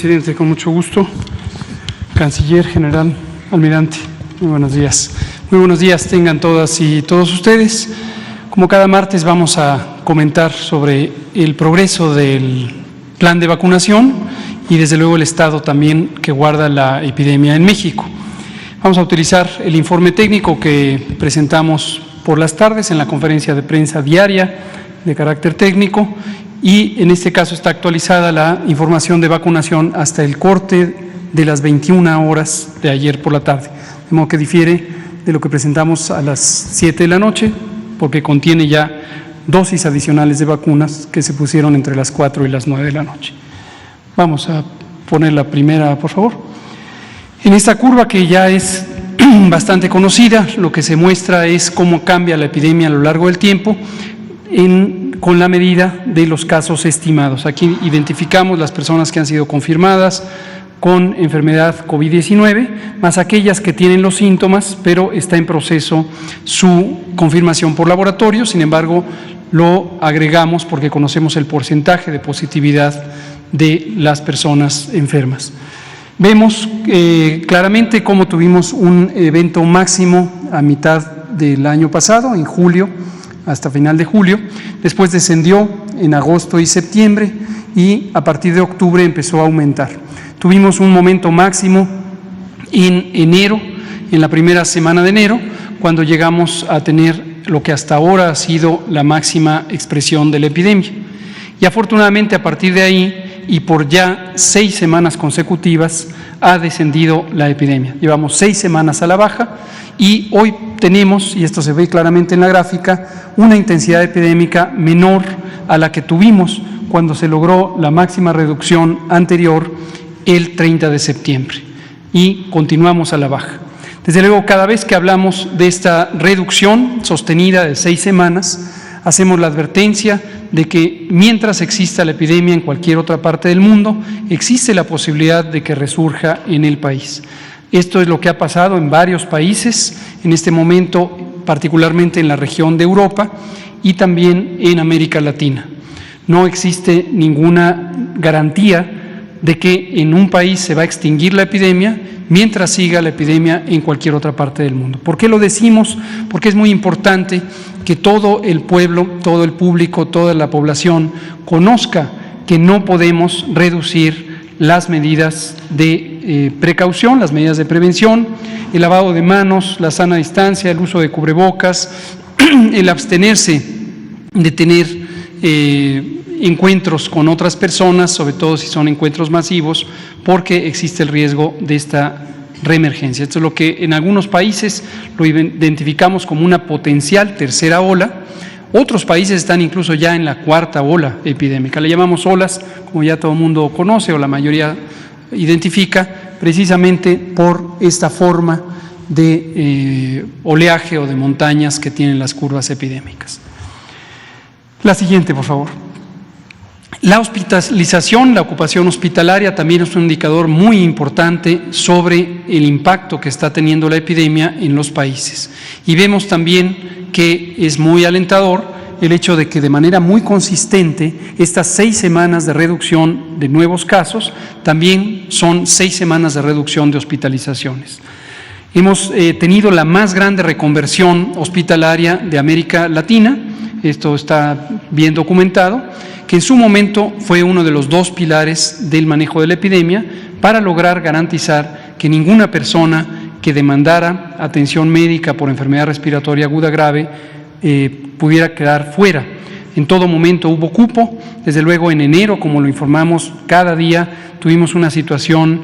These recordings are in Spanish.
presidente, con mucho gusto. Canciller General Almirante, muy buenos días. Muy buenos días tengan todas y todos ustedes. Como cada martes vamos a comentar sobre el progreso del plan de vacunación y desde luego el estado también que guarda la epidemia en México. Vamos a utilizar el informe técnico que presentamos por las tardes en la conferencia de prensa diaria de carácter técnico y en este caso está actualizada la información de vacunación hasta el corte de las 21 horas de ayer por la tarde, de modo que difiere de lo que presentamos a las 7 de la noche, porque contiene ya dosis adicionales de vacunas que se pusieron entre las 4 y las 9 de la noche. Vamos a poner la primera, por favor. En esta curva, que ya es bastante conocida, lo que se muestra es cómo cambia la epidemia a lo largo del tiempo con la medida de los casos estimados. Aquí identificamos las personas que han sido confirmadas con enfermedad COVID-19, más aquellas que tienen los síntomas, pero está en proceso su confirmación por laboratorio. Sin embargo, lo agregamos porque conocemos el porcentaje de positividad de las personas enfermas. Vemos claramente cómo tuvimos un evento máximo a mitad del año pasado, en julio, hasta final de julio, después descendió en agosto y septiembre y a partir de octubre empezó a aumentar. Tuvimos un momento máximo en enero, en la primera semana de enero, cuando llegamos a tener lo que hasta ahora ha sido la máxima expresión de la epidemia. Y afortunadamente a partir de ahí y por ya 6 semanas consecutivas ha descendido la epidemia. Llevamos 6 semanas a la baja y hoy tenemos, y esto se ve claramente en la gráfica, una intensidad epidémica menor a la que tuvimos cuando se logró la máxima reducción anterior el 30 de septiembre y continuamos a la baja. Desde luego, cada vez que hablamos de esta reducción sostenida de 6 semanas, hacemos la advertencia de que mientras exista la epidemia en cualquier otra parte del mundo, existe la posibilidad de que resurja en el país. Esto es lo que ha pasado en varios países, en este momento particularmente en la región de Europa y también en América Latina. No existe ninguna garantía de que en un país se va a extinguir la epidemia mientras siga la epidemia en cualquier otra parte del mundo. ¿Por qué lo decimos? Porque es muy importante que todo el pueblo, todo el público, toda la población conozca que no podemos reducir las medidas de precaución, las medidas de prevención, el lavado de manos, la sana distancia, el uso de cubrebocas, el abstenerse de tener encuentros con otras personas, sobre todo si son encuentros masivos, porque existe el riesgo de esta reemergencia. Esto es lo que en algunos países lo identificamos como una potencial tercera ola. Otros países están incluso ya en la 4ª ola epidémica. Le llamamos olas, como ya todo el mundo conoce o la mayoría identifica, precisamente por esta forma de oleaje o de montañas que tienen las curvas epidémicas. La siguiente, por favor. La hospitalización, la ocupación hospitalaria también es un indicador muy importante sobre el impacto que está teniendo la epidemia en los países. Y vemos también que es muy alentador el hecho de que de manera muy consistente estas 6 semanas de reducción de nuevos casos también son 6 semanas de reducción de hospitalizaciones. Hemos tenido la más grande reconversión hospitalaria de América Latina, esto está bien documentado, que en su momento fue uno de los 2 pilares del manejo de la epidemia para lograr garantizar que ninguna persona que demandara atención médica por enfermedad respiratoria aguda grave pudiera quedar fuera. En todo momento hubo cupo. Desde luego en enero, como lo informamos cada día, tuvimos una situación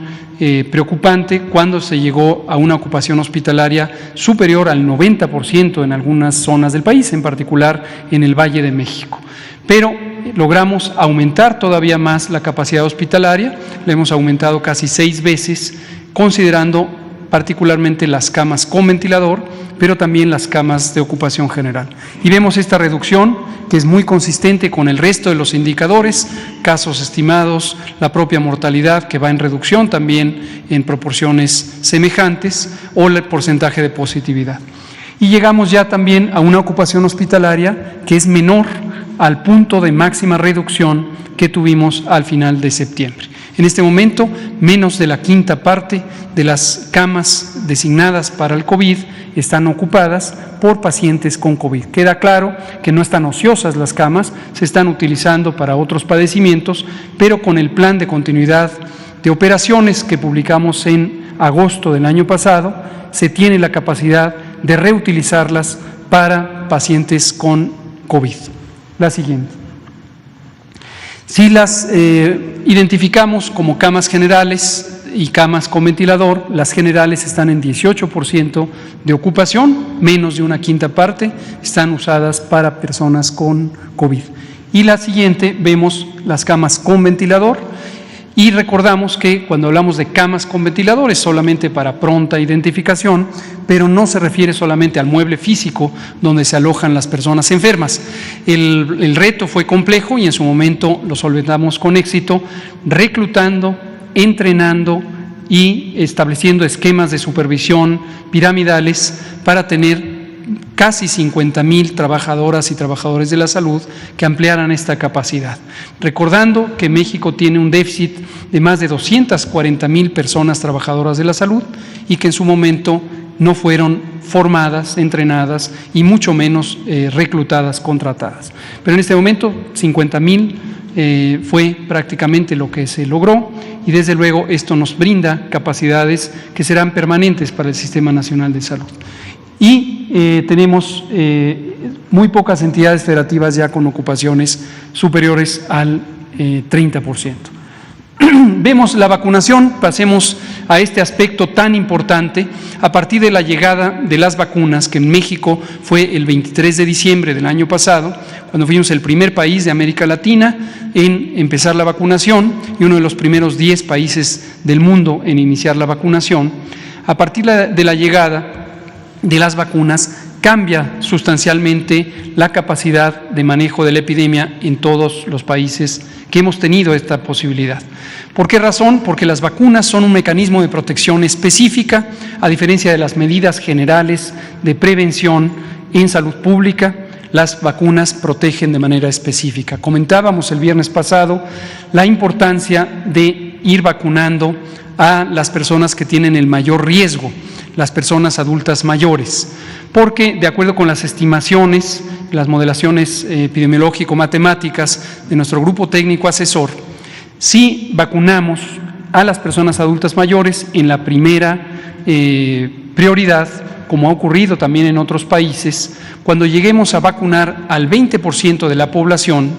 preocupante cuando se llegó a una ocupación hospitalaria superior al 90% en algunas zonas del país, en particular en el Valle de México. Pero logramos aumentar todavía más la capacidad hospitalaria, la hemos aumentado casi 6 veces, considerando particularmente las camas con ventilador, pero también las camas de ocupación general. Y vemos esta reducción que es muy consistente con el resto de los indicadores, casos estimados, la propia mortalidad que va en reducción también en proporciones semejantes o el porcentaje de positividad. Y llegamos ya también a una ocupación hospitalaria que es menor al punto de máxima reducción que tuvimos al final de septiembre. En este momento, menos de la quinta parte de las camas designadas para el COVID están ocupadas por pacientes con COVID. Queda claro que no están ociosas las camas, se están utilizando para otros padecimientos, pero con el plan de continuidad de operaciones que publicamos en agosto del año pasado, se tiene la capacidad de reutilizarlas para pacientes con COVID. La siguiente. Si las identificamos como camas generales y camas con ventilador, las generales están en 18% de ocupación, menos de una quinta parte están usadas para personas con COVID. Y la siguiente, vemos las camas con ventilador. Y recordamos que cuando hablamos de camas con ventilador es solamente para pronta identificación, pero no se refiere solamente al mueble físico donde se alojan las personas enfermas. El reto fue complejo y en su momento lo solventamos con éxito, reclutando, entrenando y estableciendo esquemas de supervisión piramidales para tener casi 50,000 trabajadoras y trabajadores de la salud que ampliaran esta capacidad. Recordando que México tiene un déficit de más de 240,000 personas trabajadoras de la salud y que en su momento no fueron formadas, entrenadas y mucho menos reclutadas, contratadas. Pero en este momento 50,000 fue prácticamente lo que se logró y desde luego esto nos brinda capacidades que serán permanentes para el Sistema Nacional de Salud. Y tenemos muy pocas entidades federativas ya con ocupaciones superiores al 30%. Vemos la vacunación, pasemos a este aspecto tan importante. A partir de la llegada de las vacunas, que en México fue el 23 de diciembre del año pasado, cuando fuimos el primer país de América Latina en empezar la vacunación y uno de los primeros 10 países del mundo en iniciar la vacunación, a partir de la llegada de las vacunas cambia sustancialmente la capacidad de manejo de la epidemia en todos los países que hemos tenido esta posibilidad. ¿Por qué razón? Porque las vacunas son un mecanismo de protección específica, a diferencia de las medidas generales de prevención en salud pública. Las vacunas protegen de manera específica. Comentábamos el viernes pasado la importancia de ir vacunando a las personas que tienen el mayor riesgo, las personas adultas mayores, porque de acuerdo con las estimaciones, las modelaciones epidemiológico-matemáticas de nuestro grupo técnico asesor, si vacunamos a las personas adultas mayores en la primera prioridad, como ha ocurrido también en otros países, cuando lleguemos a vacunar al 20% de la población,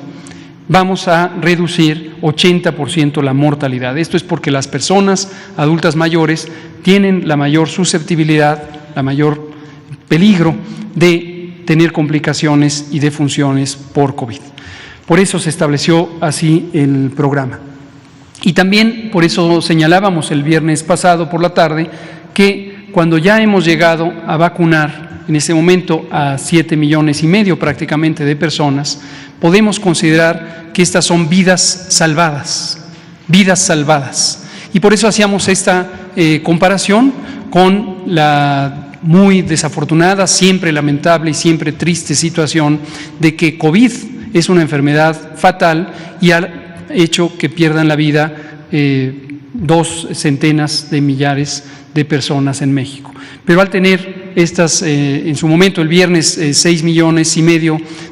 vamos a reducir 80% la mortalidad. Esto es porque las personas adultas mayores tienen la mayor susceptibilidad, la mayor peligro de tener complicaciones y defunciones por COVID. Por eso se estableció así el programa. Y también por eso señalábamos el viernes pasado por la tarde que cuando ya hemos llegado a vacunar en este momento a 7,5 millones prácticamente de personas, podemos considerar que estas son vidas salvadas, vidas salvadas. Y por eso hacíamos esta comparación con la muy desafortunada, siempre lamentable y siempre triste situación de que COVID es una enfermedad fatal y ha hecho que pierdan la vida 2 centenas de millares de personas en México. Pero al tener estas, en su momento el viernes, 6,5 millones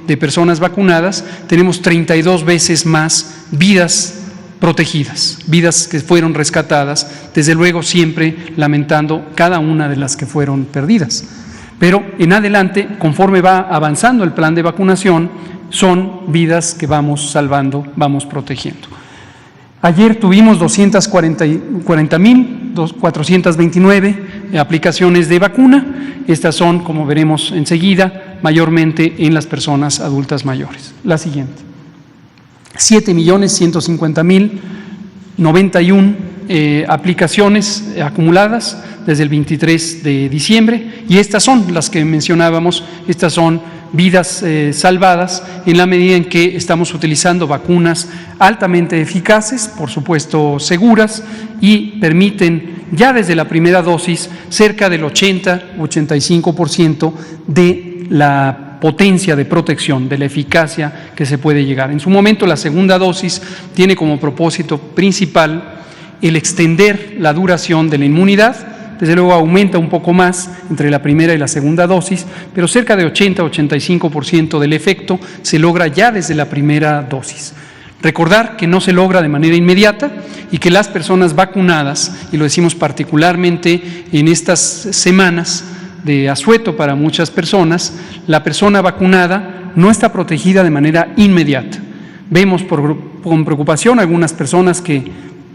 de personas vacunadas, tenemos 32 veces más vidas protegidas, vidas que fueron rescatadas, desde luego siempre lamentando cada una de las que fueron perdidas. Pero en adelante, conforme va avanzando el plan de vacunación, son vidas que vamos salvando, vamos protegiendo. Ayer tuvimos 240,429 aplicaciones de vacuna. Estas son, como veremos enseguida, mayormente en las personas adultas mayores. La siguiente. 7,150,091 aplicaciones acumuladas desde el 23 de diciembre y estas son las que mencionábamos, estas son vidas salvadas en la medida en que estamos utilizando vacunas altamente eficaces, por supuesto seguras, y permiten ya desde la primera dosis cerca del 80-85% de la potencia de protección, de la eficacia que se puede llegar. En su momento, la segunda dosis tiene como propósito principal el extender la duración de la inmunidad. Desde luego aumenta un poco más entre la primera y la segunda dosis, pero cerca de 80-85% del efecto se logra ya desde la primera dosis. Recordar que no se logra de manera inmediata y que las personas vacunadas, y lo decimos particularmente en estas semanas de asueto para muchas personas, la persona vacunada no está protegida de manera inmediata. Vemos con preocupación algunas personas que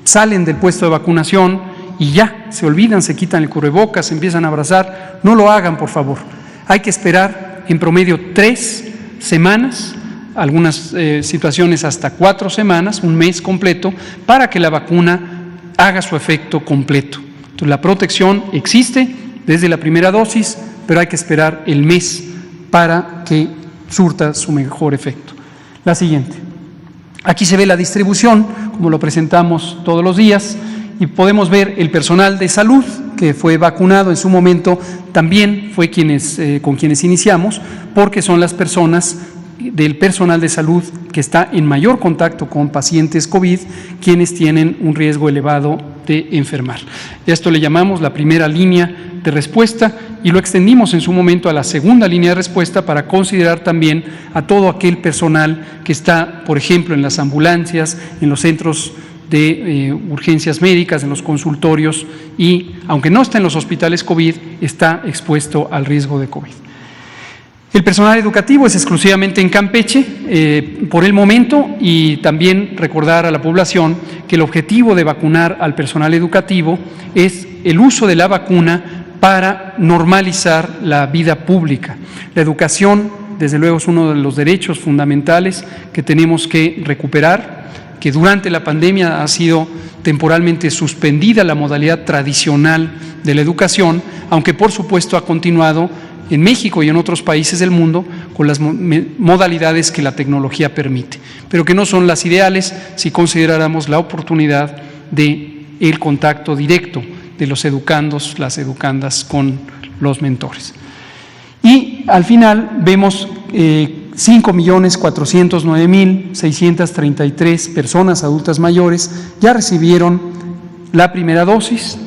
salen del puesto de vacunación y ya se olvidan, se quitan el cubrebocas, se empiezan a abrazar. No lo hagan, por favor. Hay que esperar en promedio 3 semanas, algunas situaciones hasta 4 semanas, un mes completo, para que la vacuna haga su efecto completo. Entonces, la protección existe desde la primera dosis, pero hay que esperar el mes para que surta su mejor efecto. La siguiente. Aquí se ve la distribución, como lo presentamos todos los días, y podemos ver el personal de salud que fue vacunado en su momento, también fue con quienes iniciamos, porque son las personas del personal de salud que está en mayor contacto con pacientes COVID, quienes tienen un riesgo elevado de enfermar. Esto le llamamos la primera línea de respuesta y lo extendimos en su momento a la segunda línea de respuesta para considerar también a todo aquel personal que está, por ejemplo, en las ambulancias, en los centros de urgencias médicas, en los consultorios y, aunque no está en los hospitales COVID, está expuesto al riesgo de COVID. El personal educativo es exclusivamente en Campeche por el momento, y también recordar a la población que el objetivo de vacunar al personal educativo es el uso de la vacuna para normalizar la vida pública. La educación, desde luego, es uno de los derechos fundamentales que tenemos que recuperar, que durante la pandemia ha sido temporalmente suspendida la modalidad tradicional de la educación, aunque por supuesto ha continuado en México y en otros países del mundo con las modalidades que la tecnología permite, pero que no son las ideales si consideráramos la oportunidad de el contacto directo de los educandos, las educandas con los mentores. Y al final vemos 5.409.633 personas adultas mayores ya recibieron la primera dosis.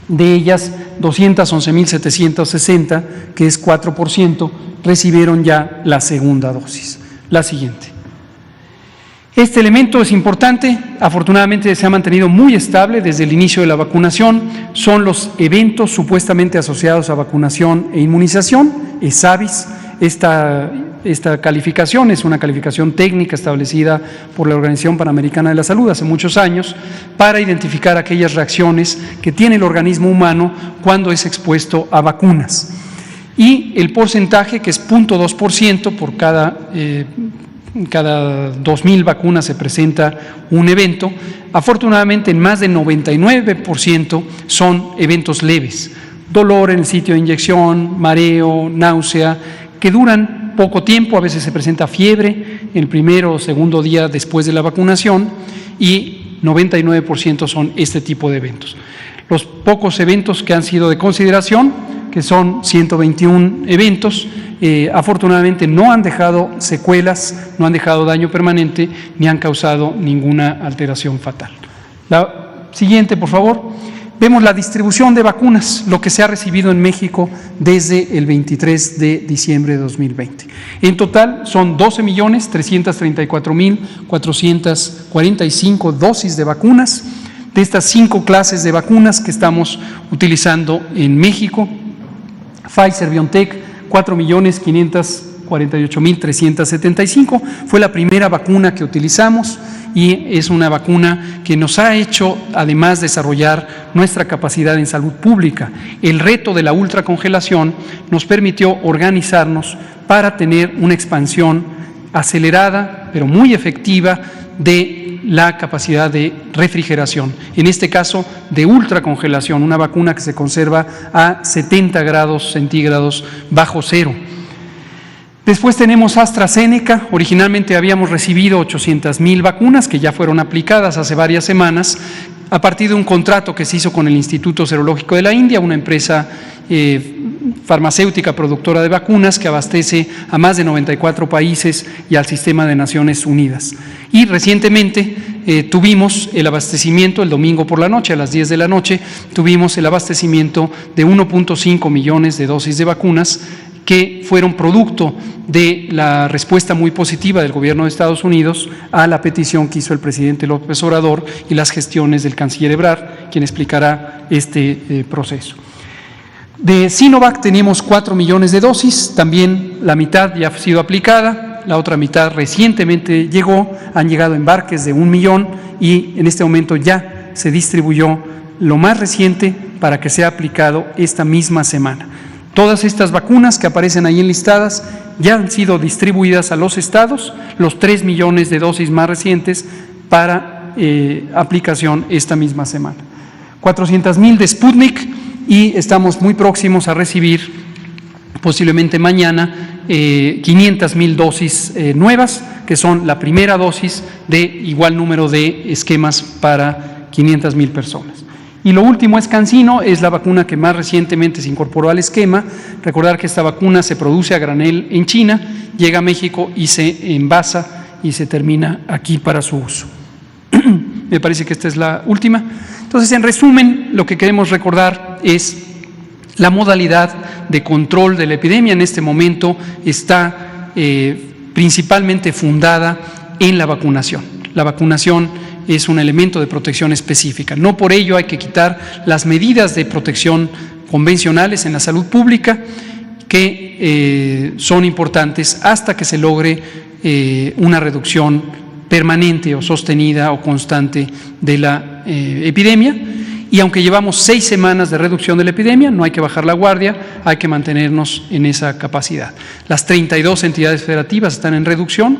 De ellas, 211.760, que es 4%, recibieron ya la segunda dosis. La siguiente. Este elemento es importante, afortunadamente se ha mantenido muy estable desde el inicio de la vacunación, son los eventos supuestamente asociados a vacunación e inmunización, ESAVIS. Esta calificación es una calificación técnica establecida por la Organización Panamericana de la Salud hace muchos años para identificar aquellas reacciones que tiene el organismo humano cuando es expuesto a vacunas. Y el porcentaje, que es 0.2% por cada 2.000 vacunas se presenta un evento, afortunadamente en más del 99% son eventos leves, dolor en el sitio de inyección, mareo, náusea, que duran poco tiempo, a veces se presenta fiebre el primero o segundo día después de la vacunación y 99% son este tipo de eventos. Los pocos eventos que han sido de consideración, que son 121 eventos, afortunadamente no han dejado secuelas, no han dejado daño permanente, ni han causado ninguna alteración fatal. La siguiente, por favor. Vemos la distribución de vacunas, lo que se ha recibido en México desde el 23 de diciembre de 2020. En total son 12.334.445 dosis de vacunas, de estas 5 clases de vacunas que estamos utilizando en México. Pfizer-BioNTech, 4.548.375, fue la primera vacuna que utilizamos y es una vacuna que nos ha hecho además desarrollar nuestra capacidad en salud pública. El reto de la ultracongelación nos permitió organizarnos para tener una expansión acelerada pero muy efectiva de la capacidad de refrigeración, en este caso de ultracongelación, una vacuna que se conserva a 70 grados centígrados bajo cero. Después tenemos AstraZeneca. Originalmente habíamos recibido 800,000 vacunas que ya fueron aplicadas hace varias semanas a partir de un contrato que se hizo con el Instituto Serológico de la India, una empresa farmacéutica productora de vacunas que abastece a más de 94 países y al sistema de Naciones Unidas. Y recientemente tuvimos el abastecimiento, el domingo por la noche, a las 10 de la noche, tuvimos el abastecimiento de 1.5 millones de dosis de vacunas que fueron producto de la respuesta muy positiva del gobierno de Estados Unidos a la petición que hizo el presidente López Obrador y las gestiones del canciller Ebrard, quien explicará este proceso. De Sinovac tenemos 4 millones de dosis, también la mitad ya ha sido aplicada, la otra mitad recientemente llegó, han llegado embarques de 1 millón y en este momento ya se distribuyó lo más reciente para que sea aplicado esta misma semana. Todas estas vacunas que aparecen ahí enlistadas ya han sido distribuidas a los estados, los 3 millones de dosis más recientes para aplicación esta misma semana. 400,000 de Sputnik y estamos muy próximos a recibir posiblemente mañana 500,000 dosis nuevas, que son la primera dosis de igual número de esquemas para 500,000 personas. Y lo último es CanSino, es la vacuna que más recientemente se incorporó al esquema. Recordar que esta vacuna se produce a granel en China, llega a México y se envasa y se termina aquí para su uso. Me parece que esta es la última. Entonces, en resumen, lo que queremos recordar es la modalidad de control de la epidemia. En este momento está principalmente fundada en la vacunación. La vacunación es un elemento de protección específica. No por ello hay que quitar las medidas de protección convencionales en la salud pública que son importantes hasta que se logre una reducción permanente o sostenida o constante de la epidemia. Y aunque llevamos 6 semanas de reducción de la epidemia, no hay que bajar la guardia, hay que mantenernos en esa capacidad. Las 32 entidades federativas están en reducción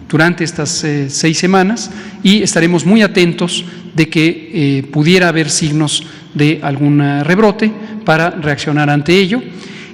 durante estas 6 semanas y estaremos muy atentos de que pudiera haber signos de algún rebrote para reaccionar ante ello.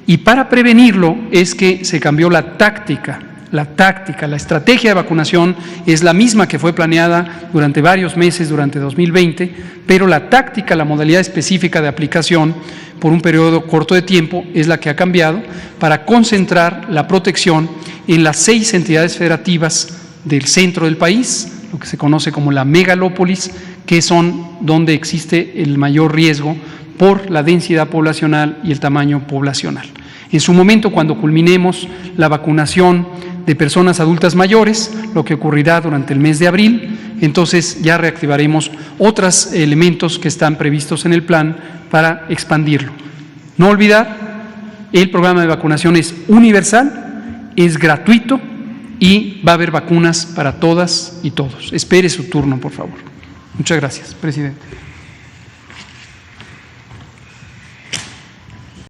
Y para prevenirlo es que se cambió la táctica, la estrategia de vacunación es la misma que fue planeada durante varios meses, durante 2020, pero la táctica, la modalidad específica de aplicación por un periodo corto de tiempo es la que ha cambiado para concentrar la protección en las 6 entidades federativas del centro del país, lo que se conoce como la megalópolis, que son donde existe el mayor riesgo por la densidad poblacional y el tamaño poblacional. En su momento, cuando culminemos la vacunación de personas adultas mayores, lo que ocurrirá durante el mes de abril, entonces ya reactivaremos otros elementos que están previstos en el plan para expandirlo. No olvidar, el programa de vacunación es universal, es gratuito y va a haber vacunas para todas y todos. Espere su turno, por favor. Muchas gracias, presidente.